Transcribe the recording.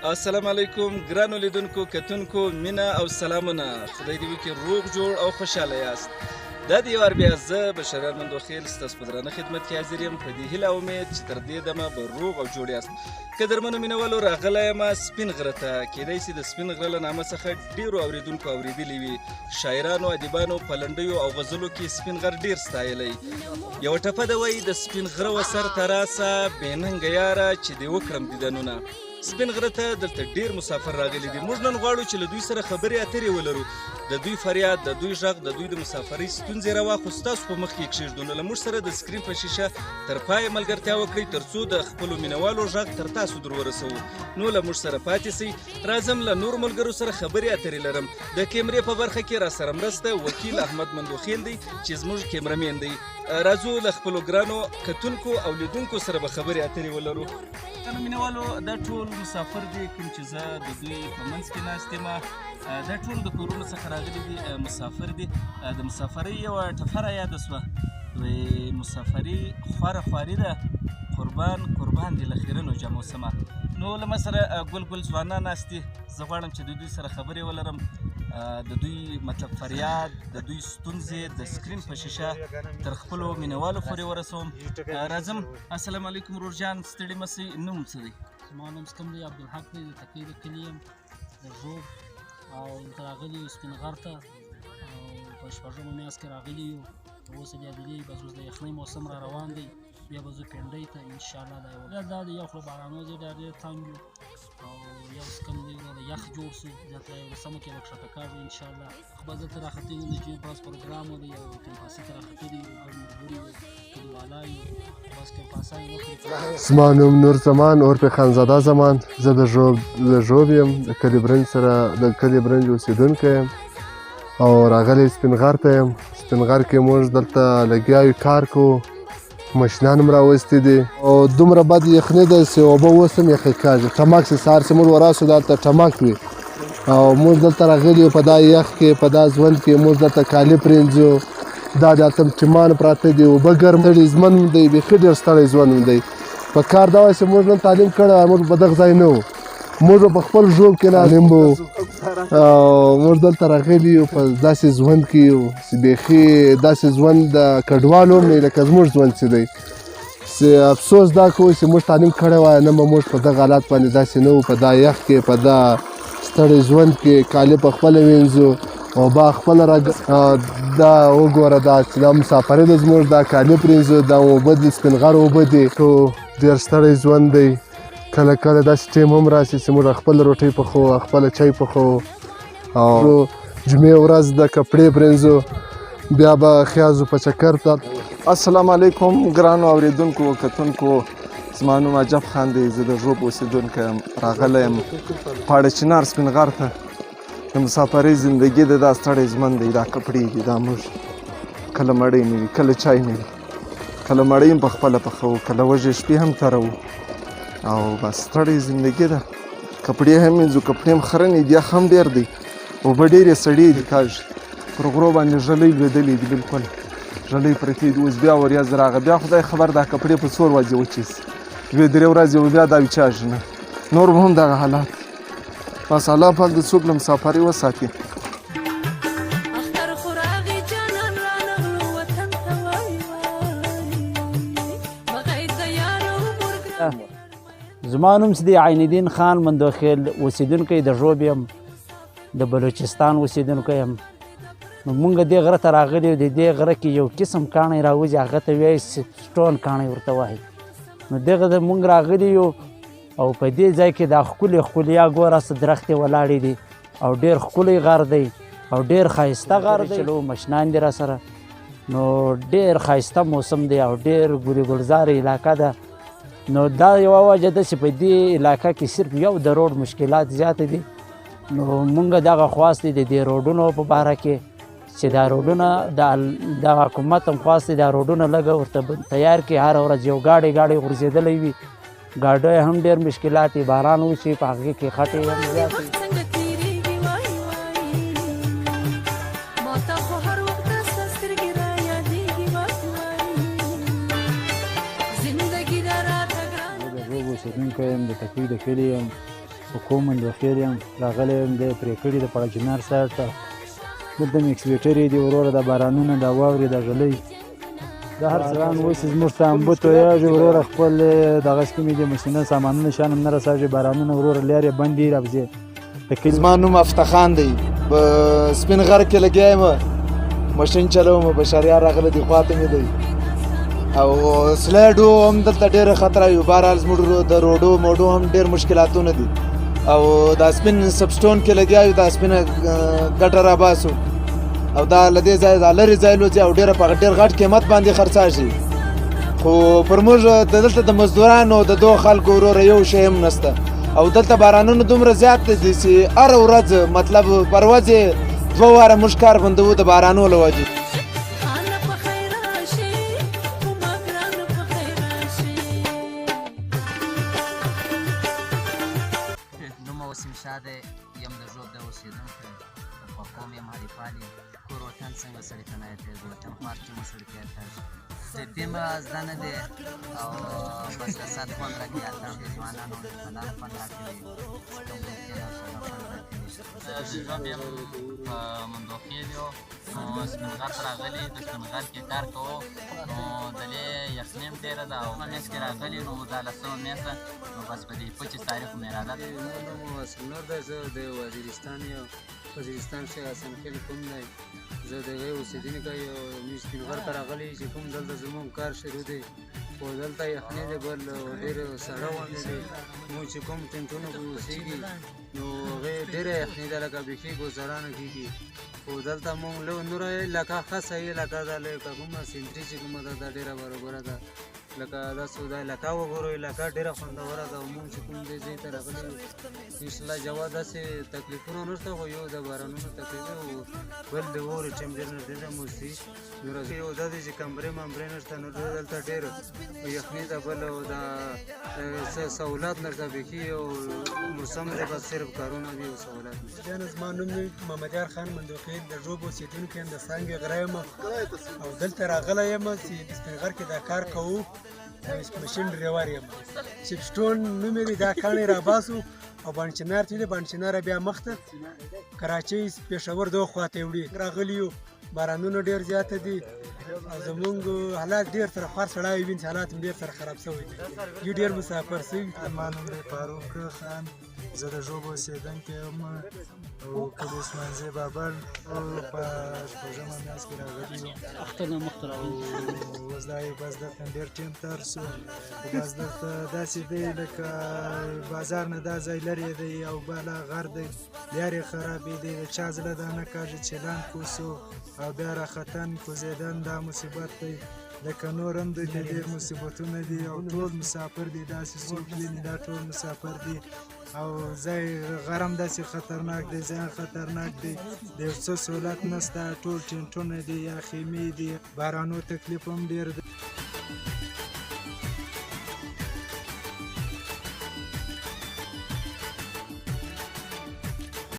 السلام علیکم ګرانو لیدونکو کتونکو مینه او سلامونه. خدای دې وکړي روغ جوړ او خوشحاله یاست. دا د یو وار بیا زه بشرار مندوخیل ستاسو په درانه خدمت کې حاضر یم په دې هیله او امید چې تر دې دمه به روغ او جوړ یاست. قدرمنو مینوالو راغلی یم سپین غره ته. کیدای شي د سپین غره له نامه څخه ډېرو اوریدونکو اورېدلي وي. شاعرانو ادیبانو په لنډیو او غزلو کې سپین غر ډېر ستایلی. یوه ټپه ده وایي د سپین غره و سر ته راسه بې ننګه یاره چې دې وکړم دیدنونه. سپین غره ته دلته ډیر مسافر راغلي دي. موږ نن غواړو چې له دوی سره خبرې اترې ولرو. د دوی فریاد، د دوی غږ، د دوی د مسافرۍ ستونزې راواخلو ستاسو په مخ کې کښېږدو. نو له موږ سره د سکرین په شیشه تر پایه ملګرتیا وکړئ تر څو د خپلو مینوالو غږ تر تاسو در ورسوو. نو له موږ سره پاتې سئ. راځم له نورو ملګرو سره خبرې اترې لرم. د کیمرې په برخه کې را سره مرسته وکیل احمد مندوخیل دی چې زموږ کیمرمین دی. راځو له خپلو ګرانو کتونکو او لیدونکو سره به خبرې اترې ولرو. مینوالو دا ټول مسافر دي کوم چې زه د دوی په منځ کې ناست یم. دا ټول د کورونو څخه راغلي دي، مسافر دي. د مسافرۍ یوه ټپه را یاده شوه، مسافري خواره خواري ده، قربان قربان دي له خیرنو جامو سمه. نو له ما سره ګل ګل ځوانان ناست دي. زه غواړم چې د دوی سره خبرې ولرم، د دوی مطلب فریاد، د دوی ستونزې د سکرین په شیشه تر خپلو مینوالو پورې ورسوم. راځم. السلام علیکم ورور جان، ستړي مه شئ. نوم څه دی؟ زما نوم سکم دی، عبدالحق دی، د تکۍ د کلي یم، د ژوب او دلته راغلي یو سپین غر ته او په شپږمه میاشت کې راغلي یو. اوس بیا د دې بس اوس د یخنۍ موسم را روان دی، بیا به ځو پنډۍ ته انشاءالله. دا د یو خو بارانو ځای ډېر تنګ یو او یو سکم دی د یخ جوړ شو، بیا ته یو سمه کې به کښته کاږو انشاءالله. خو به دلته راختلي یو د جمعې په ورځ پروګرام دی او کمپاسي ته راختلي یو او ملګري یو کلیوالا یو بس کمپاسا یې وکړې. زما نوم نور زمان اورپې خانزاده زمان. زه د ژوب یم، د کلي برنج سره د کلي برنج اوسېدونکی یم او راغلی سپین غر ته یم. سپین غر کې موږ دلته لګیا یو کار کوو، ماشینان هم راوستي دي او دومره بد یخني ده چې اوبه اوس هم یخې کېږي. ټمک چې سهار چې موږ وراسو دلته ټمک وي او موږ دلته راغلي یو په دا یخ کې په دا ژوند کې موږ دلته کالي پرېنځو. دا دلته ټیمان پراته دي، اوبه ګرم ستړی ژوند دی، بیخي ډېر ستړی ژوند دی. په کار دا وایي چې موږ نن تعلیم کړی موږ په دغه ځای نه وو، موږ په خپل ژوب کې تعلیم وو او موږ دلته راغلي یو په داسې ژوند کې یو چې بیخي داسې ژوند د کډوالو هم نه لکه زموږ ژوند چې دی. چې افسوس دا کوو چې موږ تعلیم کړی وای نه به موږ په دغه حالات باندې داسې نه وو، په دا یخ کې په دا ستړی ژوند کې کالي په خپله وینځو او با خپله دا وګوره دا چې دا مسافري ده زموږ، دا کالي پرېنځو، دا اوبه دي سپین غر اوبه دي. ډېر ستړی ژوند دی. کله کله داسې ټایم هم راشي چې موږ خپله روټۍ پخوو، خپله چای پخوو او جمعې ورځ د کپړې پرېنځو، بیا به خیازو په چکر ته. السلام علیکم ګرانو اوریدونکو او کتونکو، زما نوم عجب خان دی، زه د ژوب اوسېدونکی یم. راغلی یم پاړه چنار سپین غر ته. د مسافرۍ زندګي ده، دا ستړی ژوند دی، دا کپړې دي، دا موږ کله مړۍ نه وي، کله چای نه وي، کله مړۍ هم په خپله پخوو، کله وږې شپې هم تروو او بس ستړی زندګي ده. کپړې هم وینځو، کپړې هم خرنې دي، یخ هم ډېر دی، اوبه ډېرې سړې دي، کاږي پر غرو باندې ژلۍ لوېدلې دي، بلکل ژلۍ پرتې دي. اوس بیا وریځ راغی، بیا خدای خبر دا کپړې په څو ورځې وچې شي، دوې درې ورځې به بیا دا وچاږي نه، نور به هم دغه حالات. بس الله پاک د څوک له مسافرۍ وساتي. زما نوم چې دی عین الدین خان مندوخیل، اوسېدونکی د ژوب یم، د بلوچستان اوسېدونکی یم. نو مونږ دې غره ته راغلي یو، د دې غره کې یو قسم کاڼی راوځي، هغه ته وایي سټون کاڼی ورته وایي. نو دغه د مونږ راغلي یو او په دې ځای کې دا ښکلې ښکلیا ګوره څه درختې ولاړې دي او ډېر ښکلی غر دی او ډېر ښایسته غر دی. چلو مشنان دي را سره، نو ډېر ښایسته موسم دی او ډېر ګلي ګلزاره علاقه ده. نو دا یوه وجه ده چې په دې علاقه کې صرف یو د روډ مشکلات زیاته دي. نو مونږ دغه خواست دی د دې روډونو په باره کې چې دا روډونه د حکومت هم خواست دی دا روډونه لږه ورته تیار کړي. هره ورځ یو ګاډۍ غورځېدلی وي، ګاډۍ هم ډېر مشکلات وي، باران وشي په هغې کې خټې هم زیاتې وي. اوسېدونکی یم، د تکۍ د کلي یم حکوم مندوخیل یم راغلی یم د پرې کړي د پړه چنار سایډ ته دلته مې اکسویټر دي وروره د بارانونه د واورې د غلۍ د هر څه ران اوس زموږ ته امبو تویېږي وروره خپل دغسې کومې دي مشینه سامانونه شیان هم نه رسېږي بارانونه وروره لارې بند دي راوځي زما نوم افتخان دی په سپین غر کې لګیا یم ماشین چلوم بشریار راغلی دی خواته مې دی او سلایډو هم دلته ډېره خطره وي بهرحال زموږ د روډو موډو هم ډېر مشکلاتونه دي او دا سپین سبسټون کې لګیا یو دا سپینه ګټه راباسو او دا له دې ځایه دا لرې ځای لوځي او ډېره په ډېر غټ قیمت باندې خرڅېږي خو پر موږ دلته د مزدورانو د دوه خلکو وروره یو شی هم نشته او دلته بارانونه دومره زیات دي چې هره ورځ مطلب پر ورځې 2 واره موږ کار بندوو د بارانو له وجې نوم وسیم شاه دی یم د ژوب د اوسېدونکی په قوم یم حریفال یم کور وطن څنګه سړي ته نه یادېږي وطن خوار چې مو سړي ته یادېږي ټپي مې زده نه دی او بس د ساعت خوند راکوي هلته هم د ځوانانو انسانانو خوند راکوي کوم ممکن او سړه خوند راکوي زه د ژوب یم په مندوخیل یو نو سپین غر ته راغلي د سپین غر کې کار کوو نو دلې یخني هم ډېره ده او میاشت کې راغلي نو دا لسمه میاشت ده نو بس په دې 25 تاریخ مې اراده ده نور ده زه د وزیرستان یم وزیرستان شیخ حسن خیل کوم دی زه د هغې اوسېدونکی یم موږ سپین غر ته راغلي چې کوم دلته زموږ کار شروع دی خو دلته یخني دی بل ډېر سړه غوندې دی موږ چې کوم ټینټونو کې اوسېږي نو هغې ډېره یخني ده لکه بیخي ګوزاره نه کېږي خو دلته موږ نوره علاقه خاصه علاقه ده لکه کومه سینتري چې کومه ده دا ډېره برابره ده لکه داسې دا علاقه وګورو علاقه ډېره خوندوره ده او موږ چې کوم دې ځای ته راغلي یو انشاءالله جواب داسې تکلیفونه نشته خو یو د بارانونو تکلیف دی او بل د واورې ټمپریچر ډېره موسي نو یو دا دی چې کمرې ممرې نشته نو دلته ډېر یخني ده بل او دا سهولت نشته بیخي او موسم دی بس صرف کارونه دي او سهولت نشته زما نوم محمدیار خان مندوخیل د ژوب اوسېدونکی یم د څانګې غره یم او دلته راغلی یم چې سپین غر کې دا کار کوو ماشین ډریور یم سیپسټون نوم یې دی دا کاڼی راباسو او بانچنار چې دی بانچنار بیا مخته کراچۍ پېښور دغه خواته یې وړي راغلي یو بارانونه ډېر زیاته دي او زمونږ حالات ډېر سره خوار سړی ویني چې حالات هم ډېر سره خراب شوي دي یو ډېر مسافر شوي زما نوم دی فاروق خان زه د ژوب اوسېدونکی یم او کلي عثمانزی بابل په شپږمه میاشت کې راغلي یو اوس دا یو بس دلته ډېر ټیم تېر شو بس دلته داسې دی لکه بازار نه دا ځای لرې دی او بالا غر دی لارې خرابې دی د چا زړه دا نه کاږي چې لاند کوسو او بیا راختن کوزېدن دا مصیبت دی لکه نور هم دوی ته ډېر مصیبتونه دي او ټول مسافر دي داسې څوک ویني دا ټول مسافر دي او ځای غرم داسې خطرناک دی ځای خطرناک دی د یو څه سهولت نشته ټول ټینټونه دي یا خیمې دي بارانو تکلیف هم ډېر دی